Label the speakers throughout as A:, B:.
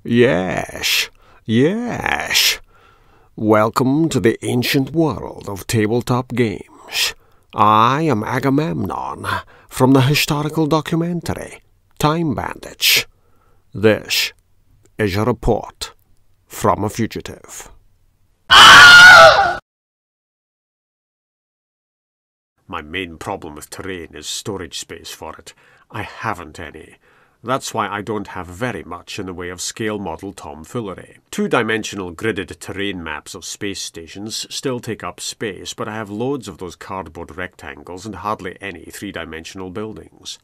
A: Yes, yes. Welcome to the ancient world of tabletop games. I am Agamemnon, from the historical documentary, Time Bandits. This is a report from a fugitive. My main problem with terrain is storage space for it. I haven't any. That's why I don't have very much in the way of scale model tomfoolery. Two-dimensional gridded terrain maps of space stations still take up space, but I have loads of those cardboard rectangles and hardly any three-dimensional buildings.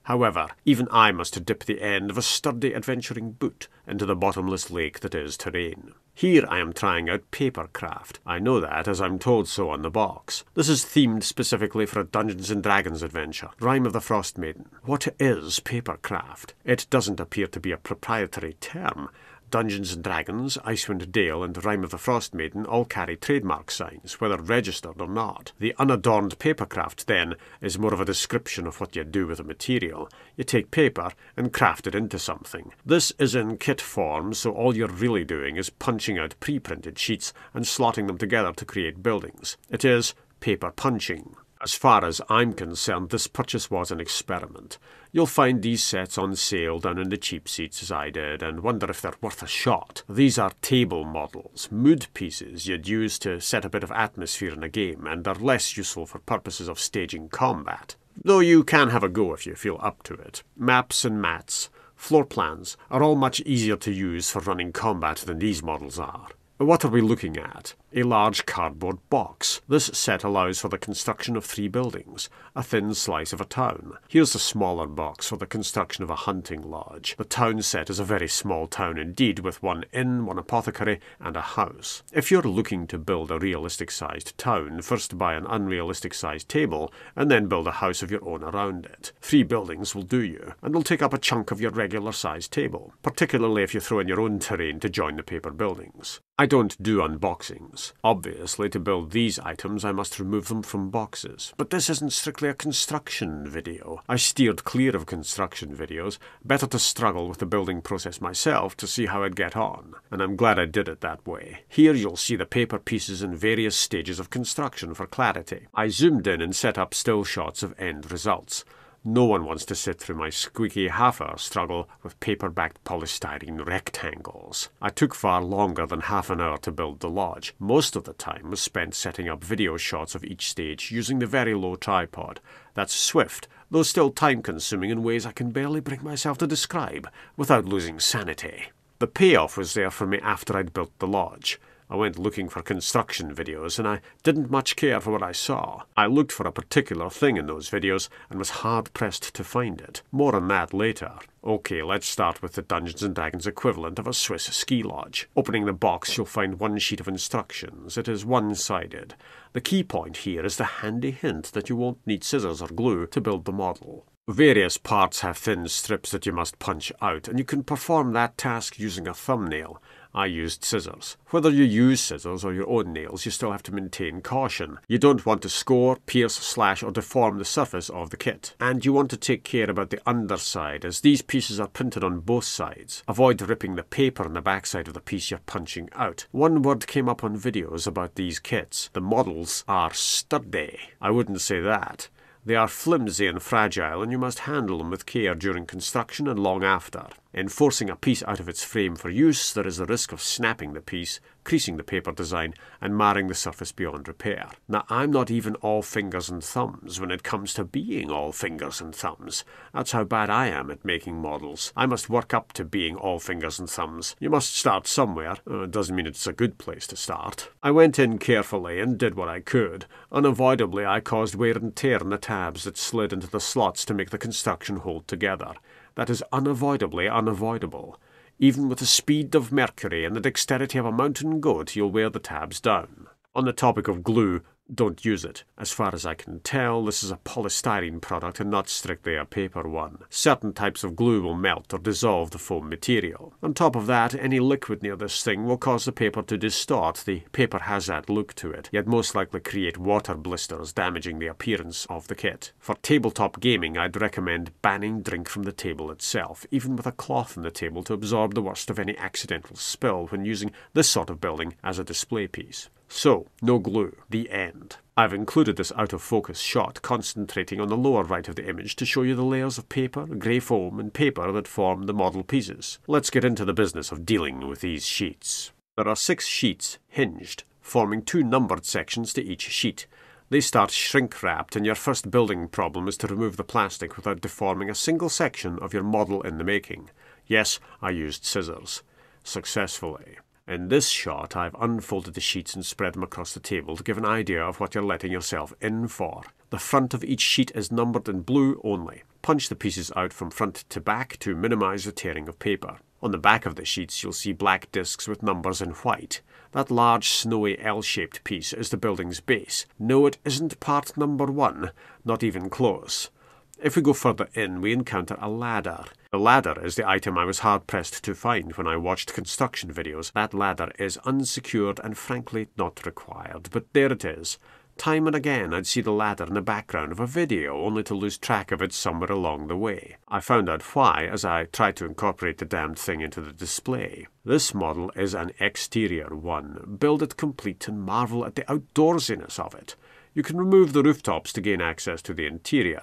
A: However, even I must dip the end of a sturdy adventuring boot into the bottomless lake that is terrain. Here I am trying out Papercraft. I know that, as I'm told so on the box. This is themed specifically for a Dungeons & Dragons adventure, Rime of the Frostmaiden. What is Papercraft? It doesn't appear to be a proprietary term. Dungeons & Dragons, Icewind Dale, and Rime of the Frostmaiden all carry trademark signs, whether registered or not. The unadorned Papercraft, then, is more of a description of what you do with a material. You take paper and craft it into something. This is in kit form, so all you're really doing is punching out pre-printed sheets and slotting them together to create buildings. It is paper punching. As far as I'm concerned, this purchase was an experiment. You'll find these sets on sale down in the cheap seats as I did, and wonder if they're worth a shot. These are table models, mood pieces you'd use to set a bit of atmosphere in a game, and are less useful for purposes of staging combat. Though you can have a go if you feel up to it. Maps and mats, floor plans are all much easier to use for running combat than these models are. What are we looking at? A large cardboard box. This set allows for the construction of 3 buildings, a thin slice of a town. Here's a smaller box for the construction of a hunting lodge. The town set is a very small town indeed, with 1 inn, 1 apothecary, and a house. If you're looking to build a realistic-sized town, first buy an unrealistic-sized table, and then build a house of your own around it. 3 buildings will do you, and will take up a chunk of your regular-sized table, particularly if you throw in your own terrain to join the paper buildings. I don't do unboxings. Obviously, to build these items, I must remove them from boxes. But this isn't strictly a construction video. I steered clear of construction videos. Better to struggle with the building process myself to see how I'd get on. And I'm glad I did it that way. Here you'll see the paper pieces in various stages of construction for clarity. I zoomed in and set up still shots of end results. No one wants to sit through my squeaky half-hour struggle with paper-backed polystyrene rectangles. I took far longer than half an hour to build the lodge. Most of the time was spent setting up video shots of each stage using the very low tripod. That's swift, though still time-consuming in ways I can barely bring myself to describe without losing sanity. The payoff was there for me after I'd built the lodge. I went looking for construction videos, and I didn't much care for what I saw. I looked for a particular thing in those videos, and was hard-pressed to find it. More on that later. Okay, let's start with the Dungeons & Dragons equivalent of a Swiss ski lodge. Opening the box, you'll find 1 sheet of instructions. It is one-sided. The key point here is the handy hint that you won't need scissors or glue to build the model. Various parts have thin strips that you must punch out, and you can perform that task using a thumbnail. I used scissors. Whether you use scissors or your own nails, you still have to maintain caution. You don't want to score, pierce, slash, or deform the surface of the kit. And you want to take care about the underside, as these pieces are printed on both sides. Avoid ripping the paper on the backside of the piece you're punching out. One word came up on videos about these kits. The models are sturdy. I wouldn't say that. They are flimsy and fragile, and you must handle them with care during construction and long after. In forcing a piece out of its frame for use, there is the risk of snapping the piece, creasing the paper design, and marring the surface beyond repair. Now, I'm not even all fingers and thumbs when it comes to being all fingers and thumbs. That's how bad I am at making models. I must work up to being all fingers and thumbs. You must start somewhere. It doesn't mean it's a good place to start. I went in carefully and did what I could. Unavoidably, I caused wear and tear in the tabs that slid into the slots to make the construction hold together. That is unavoidably unavoidable. Even with the speed of Mercury and the dexterity of a mountain goat, you'll wear the tabs down. On the topic of glue, Don't use it. As far as I can tell, this is a polystyrene product and not strictly a paper one. Certain types of glue will melt or dissolve the foam material. On top of that, any liquid near this thing will cause the paper to distort. The paper has that look to it, yet most likely create water blisters, damaging the appearance of the kit. For tabletop gaming, I'd recommend banning drink from the table itself, even with a cloth on the table to absorb the worst of any accidental spill when using this sort of building as a display piece. So, no glue. The end. I've included this out-of-focus shot concentrating on the lower right of the image to show you the layers of paper, grey foam and paper that form the model pieces. Let's get into the business of dealing with these sheets. There are 6 sheets, hinged, forming 2 numbered sections to each sheet. They start shrink-wrapped, and your first building problem is to remove the plastic without deforming a single section of your model in the making. Yes, I used scissors. Successfully. In this shot, I've unfolded the sheets and spread them across the table to give an idea of what you're letting yourself in for. The front of each sheet is numbered in blue only. Punch the pieces out from front to back to minimise the tearing of paper. On the back of the sheets, you'll see black discs with numbers in white. That large, snowy L-shaped piece is the building's base. No, it isn't part number 1, not even close. If we go further in, we encounter a ladder. The ladder is the item I was hard-pressed to find when I watched construction videos. That ladder is unsecured and frankly not required, but there it is. Time and again I'd see the ladder in the background of a video, only to lose track of it somewhere along the way. I found out why as I tried to incorporate the damned thing into the display. This model is an exterior one. Build it complete and marvel at the outdoorsiness of it. You can remove the rooftops to gain access to the interior.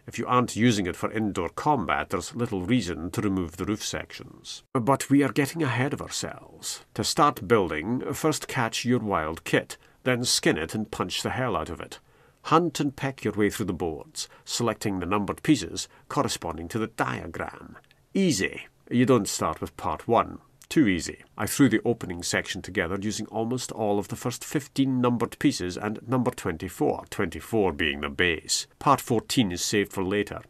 A: If you aren't using it for indoor combat, there's little reason to remove the roof sections. But we are getting ahead of ourselves. To start building, first catch your wild kit, then skin it and punch the hell out of it. Hunt and peck your way through the boards, selecting the numbered pieces corresponding to the diagram. Easy. You don't start with part 1. Too easy. I threw the opening section together using almost all of the first 15 numbered pieces and number 24, 24 being the base. Part 14 is saved for later.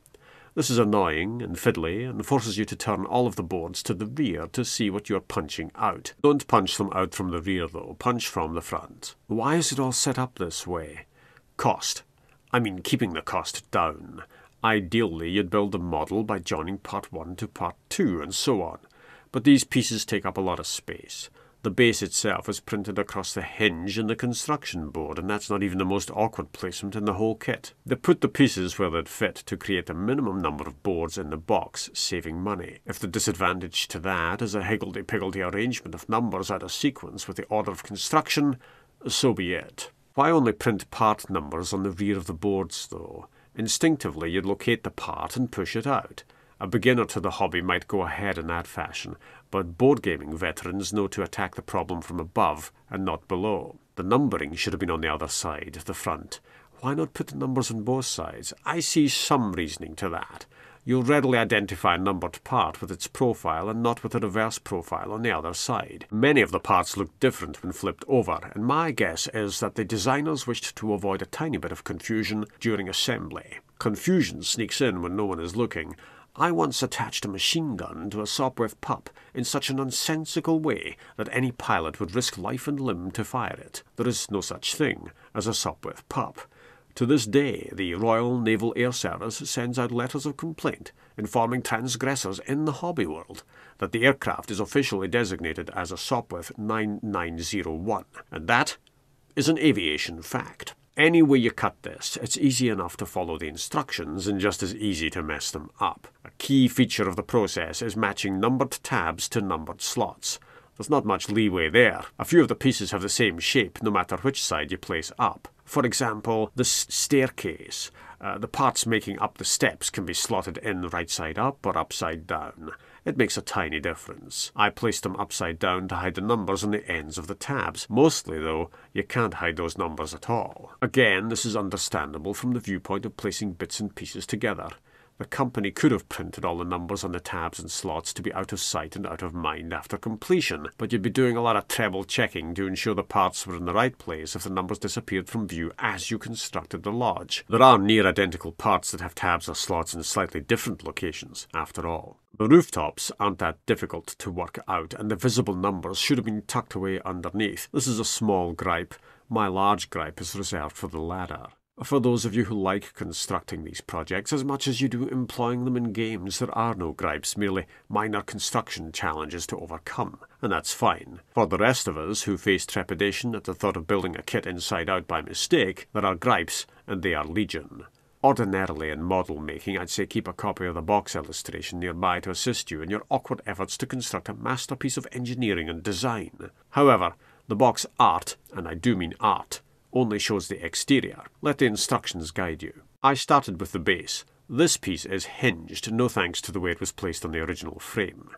A: This is annoying and fiddly and forces you to turn all of the boards to the rear to see what you're punching out. Don't punch them out from the rear though, punch from the front. Why is it all set up this way? Cost. I mean keeping the cost down. Ideally you'd build the model by joining part 1 to part 2 and so on. But these pieces take up a lot of space. The base itself is printed across the hinge in the construction board, and that's not even the most awkward placement in the whole kit. They put the pieces where they'd fit to create a minimum number of boards in the box, saving money. If the disadvantage to that is a higgledy-piggledy arrangement of numbers out of sequence with the order of construction, so be it. Why only print part numbers on the rear of the boards, though? Instinctively, you'd locate the part and push it out. A beginner to the hobby might go ahead in that fashion, but board gaming veterans know to attack the problem from above and not below. The numbering should have been on the other side, the front. Why not put the numbers on both sides? I see some reasoning to that. You'll readily identify a numbered part with its profile and not with a reverse profile on the other side. Many of the parts look different when flipped over, and my guess is that the designers wished to avoid a tiny bit of confusion during assembly. Confusion sneaks in when no one is looking. I once attached a machine gun to a Sopwith pup in such a nonsensical way that any pilot would risk life and limb to fire it. There is no such thing as a Sopwith pup. To this day, the Royal Naval Air Service sends out letters of complaint informing transgressors in the hobby world that the aircraft is officially designated as a Sopwith 9901, and that is an aviation fact. Any way you cut this, it's easy enough to follow the instructions and just as easy to mess them up. A key feature of the process is matching numbered tabs to numbered slots. There's not much leeway there. A few of the pieces have the same shape no matter which side you place up. For example, the staircase. The parts making up the steps can be slotted in right side up or upside down. It makes a tiny difference. I placed them upside down to hide the numbers on the ends of the tabs. Mostly, though, you can't hide those numbers at all. Again, this is understandable from the viewpoint of placing bits and pieces together. The company could have printed all the numbers on the tabs and slots to be out of sight and out of mind after completion, but you'd be doing a lot of treble checking to ensure the parts were in the right place if the numbers disappeared from view as you constructed the lodge. There are near identical parts that have tabs or slots in slightly different locations, after all. The rooftops aren't that difficult to work out, and the visible numbers should have been tucked away underneath. This is a small gripe. My large gripe is reserved for the ladder. For those of you who like constructing these projects as much as you do employing them in games, there are no gripes, merely minor construction challenges to overcome, and that's fine. For the rest of us who face trepidation at the thought of building a kit inside out by mistake, there are gripes, and they are legion. Ordinarily in model making, I'd say keep a copy of the box illustration nearby to assist you in your awkward efforts to construct a masterpiece of engineering and design. However, the box art, and I do mean art, only shows the exterior. Let the instructions guide you. I started with the base. This piece is hinged, no thanks to the way it was placed on the original frame.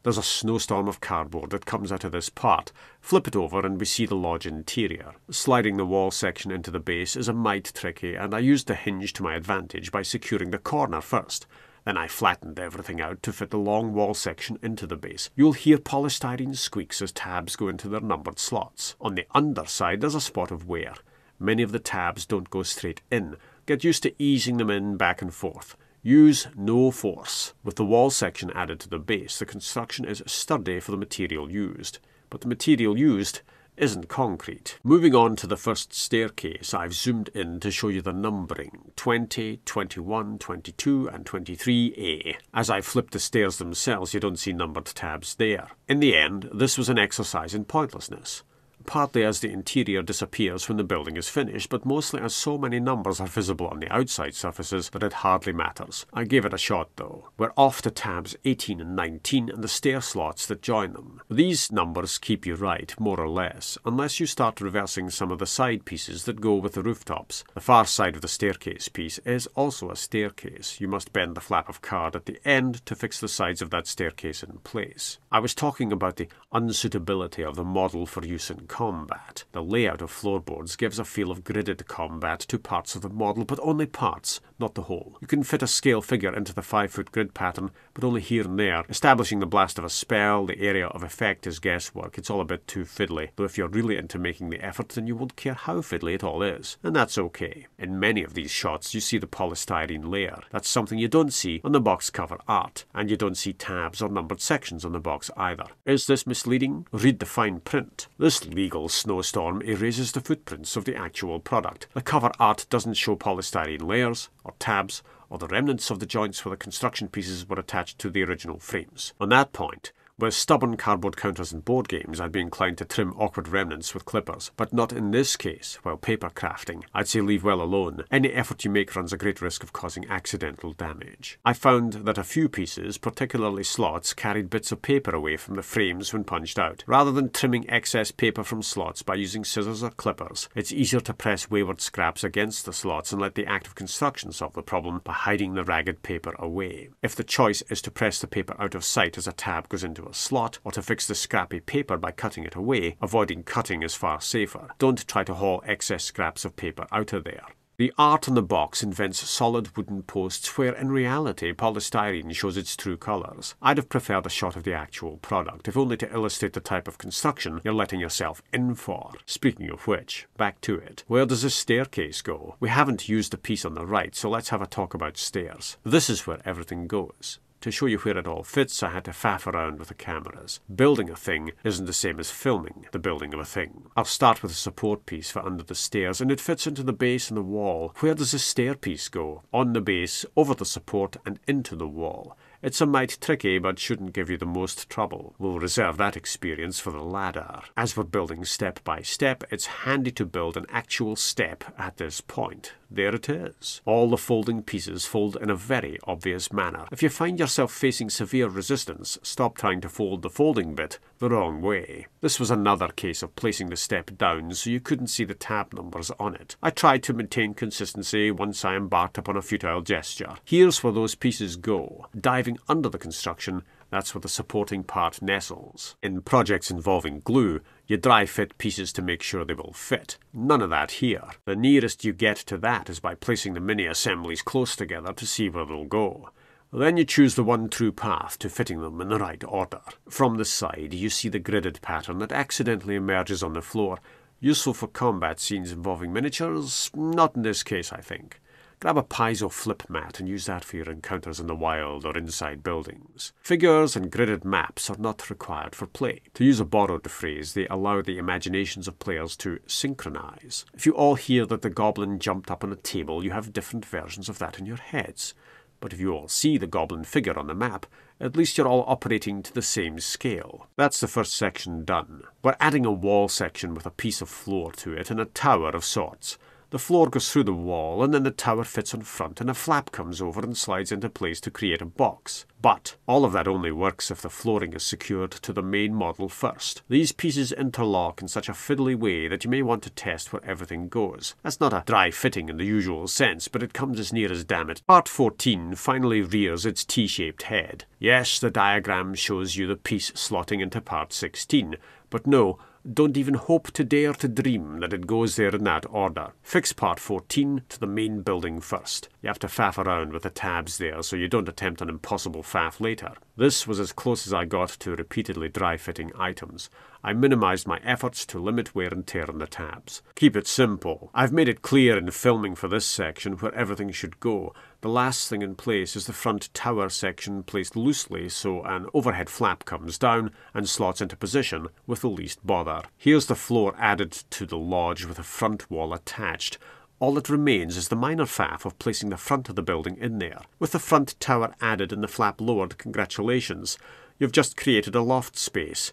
A: There's a snowstorm of cardboard that comes out of this part. Flip it over and we see the lodge interior. Sliding the wall section into the base is a mite tricky, and I used the hinge to my advantage by securing the corner first. Then I flattened everything out to fit the long wall section into the base. You'll hear polystyrene squeaks as tabs go into their numbered slots. On the underside there's a spot of wear. Many of the tabs don't go straight in. Get used to easing them in back and forth. Use no force. With the wall section added to the base, the construction is sturdy for the material used. But the material used isn't concrete. Moving on to the first staircase, I've zoomed in to show you the numbering, 20, 21, 22 and 23A. As I flipped the stairs themselves, you don't see numbered tabs there. In the end, this was an exercise in pointlessness. Partly as the interior disappears when the building is finished, but mostly as so many numbers are visible on the outside surfaces that it hardly matters. I gave it a shot though. We're off to tabs 18 and 19 and the stair slots that join them. These numbers keep you right, more or less, unless you start reversing some of the side pieces that go with the rooftops. The far side of the staircase piece is also a staircase. You must bend the flap of card at the end to fix the sides of that staircase in place. I was talking about the unsuitability of the model for use in combat. The layout of floorboards gives a feel of gridded combat to parts of the model, but only parts, not the whole. You can fit a scale figure into the 5-foot grid pattern, but only here and there. Establishing the blast of a spell, the area of effect is guesswork. It's all a bit too fiddly, though if you're really into making the effort, then you won't care how fiddly it all is. And that's okay. In many of these shots, you see the polystyrene layer. That's something you don't see on the box cover art, and you don't see tabs or numbered sections on the box either. Is this misleading? Read the fine print. This legal snowstorm erases the footprints of the actual product. The cover art doesn't show polystyrene layers, or tabs, or the remnants of the joints where the construction pieces were attached to the original frames. On that point, with stubborn cardboard counters in board games, I'd be inclined to trim awkward remnants with clippers, but not in this case. While paper crafting, I'd say leave well alone. Any effort you make runs a great risk of causing accidental damage. I found that a few pieces, particularly slots, carried bits of paper away from the frames when punched out. Rather than trimming excess paper from slots by using scissors or clippers, it's easier to press wayward scraps against the slots and let the act of construction solve the problem by hiding the ragged paper away. If the choice is to press the paper out of sight as a tab goes into a slot, or to fix the scrappy paper by cutting it away, avoiding cutting is far safer. Don't try to haul excess scraps of paper out of there. The art on the box invents solid wooden posts where, in reality, polystyrene shows its true colours. I'd have preferred a shot of the actual product, if only to illustrate the type of construction you're letting yourself in for. Speaking of which, back to it. Where does this staircase go? We haven't used the piece on the right, so let's have a talk about stairs. This is where everything goes. To show you where it all fits, I had to faff around with the cameras. Building a thing isn't the same as filming the building of a thing. I'll start with a support piece for under the stairs, and it fits into the base and the wall. Where does the stair piece go? On the base, over the support, and into the wall. It's a mite tricky, but shouldn't give you the most trouble. We'll reserve that experience for the ladder. As we're building step by step, it's handy to build an actual step at this point. There it is. All the folding pieces fold in a very obvious manner. If you find yourself facing severe resistance, stop trying to fold the folding bit the wrong way. This was another case of placing the step down so you couldn't see the tab numbers on it. I tried to maintain consistency once I embarked upon a futile gesture. Here's where those pieces go. Diving under the construction, That's where the supporting part nestles. In projects involving glue, you dry fit pieces to make sure they will fit. None of that here. The nearest you get to that is by placing the mini assemblies close together to see where they'll go. Then you choose the one true path to fitting them in the right order. From the side, you see the gridded pattern that accidentally emerges on the floor. Useful for combat scenes involving miniatures? Not in this case, I think. Grab a piezo flip mat and use that for your encounters in the wild or inside buildings. Figures and gridded maps are not required for play. To use a borrowed phrase, they allow the imaginations of players to synchronize. If you all hear that the goblin jumped up on a table, you have different versions of that in your heads. But if you all see the goblin figure on the map, at least you're all operating to the same scale. That's the first section done. We're adding a wall section with a piece of floor to it and a tower of sorts. The floor goes through the wall, and then the tower fits on front, and a flap comes over and slides into place to create a box. But all of that only works if the flooring is secured to the main model first. These pieces interlock in such a fiddly way that you may want to test where everything goes. That's not a dry fitting in the usual sense, but it comes as near as damn it. Part 14 finally rears its T-shaped head. Yes, the diagram shows you the piece slotting into part 16, but no, don't even hope to dare to dream that it goes there in that order. Fix part 14 to the main building first. You have to faff around with the tabs there so you don't attempt an impossible faff later. This was as close as I got to repeatedly dry-fitting items. I minimized my efforts to limit wear and tear on the tabs. Keep it simple. I've made it clear in filming for this section where everything should go. The last thing in place is the front tower section placed loosely so an overhead flap comes down and slots into position with the least bother. Here's the floor added to the lodge with a front wall attached. All that remains is the minor faff of placing the front of the building in there. With the front tower added and the flap lowered, congratulations. You've just created a loft space.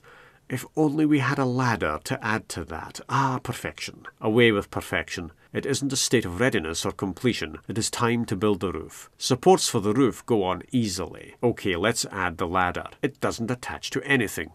A: If only we had a ladder to add to that. Ah, perfection. Away with perfection. It isn't a state of readiness or completion. It is time to build the roof. Supports for the roof go on easily. Okay, let's add the ladder. It doesn't attach to anything.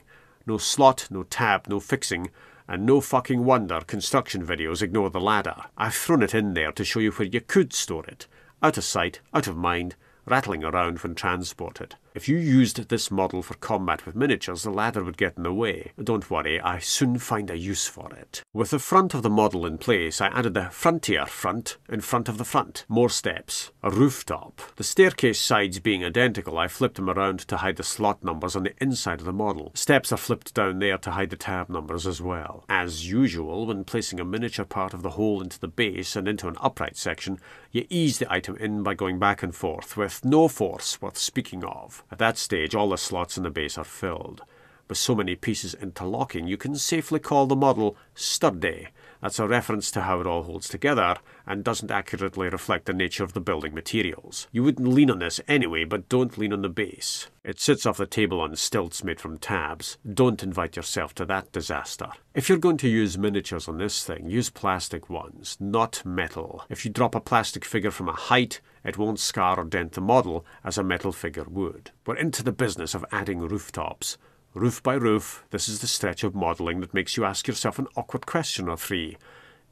A: No slot, no tab, no fixing, and no fucking wonder construction videos ignore the ladder. I've thrown it in there to show you where you could store it. Out of sight, out of mind, rattling around when transported. If you used this model for combat with miniatures, the ladder would get in the way. Don't worry, I soon find a use for it. With the front of the model in place, I added the frontier front in front of the front. More steps. A rooftop. The staircase sides being identical, I flipped them around to hide the slot numbers on the inside of the model. Steps are flipped down there to hide the tab numbers as well. As usual, when placing a miniature part of the whole into the base and into an upright section, you ease the item in by going back and forth with no force worth speaking of. At that stage, all the slots in the base are filled. With so many pieces interlocking, you can safely call the model sturdy. That's a reference to how it all holds together and doesn't accurately reflect the nature of the building materials. You wouldn't lean on this anyway, but don't lean on the base. It sits off the table on stilts made from tabs. Don't invite yourself to that disaster. If you're going to use miniatures on this thing, use plastic ones, not metal. If you drop a plastic figure from a height, it won't scar or dent the model as a metal figure would. We're into the business of adding rooftops. Roof by roof, this is the stretch of modelling that makes you ask yourself an awkward question or three.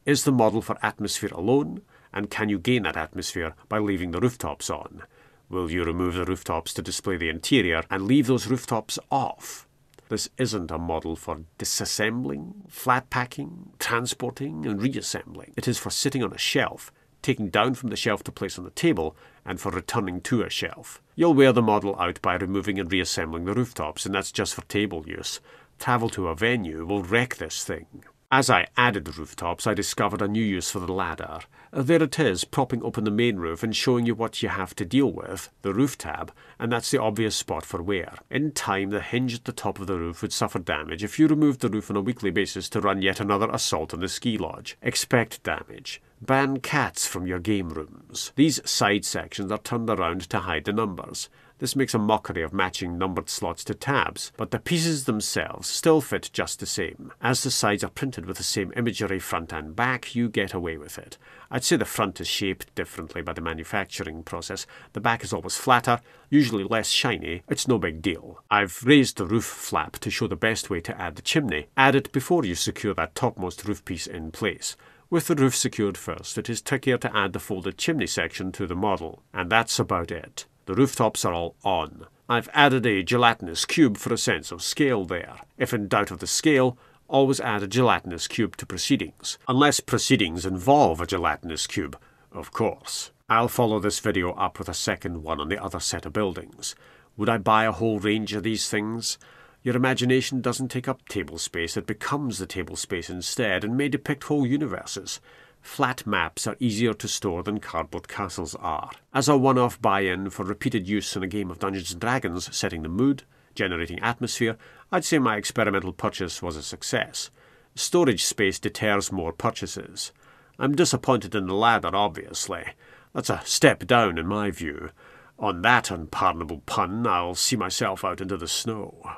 A: Is the model for atmosphere alone? And can you gain that atmosphere by leaving the rooftops on? Will you remove the rooftops to display the interior and leave those rooftops off? This isn't a model for disassembling, flat packing, transporting and reassembling. It is for sitting on a shelf, taking down from the shelf to place on the table, and for returning to a shelf. You'll wear the model out by removing and reassembling the rooftops, and that's just for table use. Travel to a venue will wreck this thing. As I added rooftops, I discovered a new use for the ladder. There it is, propping open the main roof and showing you what you have to deal with, the roof tab, and that's the obvious spot for wear. In time, the hinge at the top of the roof would suffer damage if you removed the roof on a weekly basis to run yet another assault on the ski lodge. Expect damage. Ban cats from your game rooms. These side sections are turned around to hide the numbers. This makes a mockery of matching numbered slots to tabs, but the pieces themselves still fit just the same. As the sides are printed with the same imagery front and back, you get away with it. I'd say the front is shaped differently by the manufacturing process. The back is always flatter, usually less shiny. It's no big deal. I've raised the roof flap to show the best way to add the chimney. Add it before you secure that topmost roof piece in place. With the roof secured first, it is trickier to add the folded chimney section to the model. And that's about it. The rooftops are all on. I've added a gelatinous cube for a sense of scale there. If in doubt of the scale, always add a gelatinous cube to proceedings. Unless proceedings involve a gelatinous cube, of course. I'll follow this video up with a second one on the other set of buildings. Would I buy a whole range of these things? Your imagination doesn't take up table space, it becomes the table space instead, and may depict whole universes. Flat maps are easier to store than cardboard castles are. As a one-off buy-in for repeated use in a game of Dungeons & Dragons, setting the mood, generating atmosphere, I'd say my experimental purchase was a success. Storage space deters more purchases. I'm disappointed in the ladder, obviously. That's a step down in my view. On that unpardonable pun, I'll see myself out into the snow.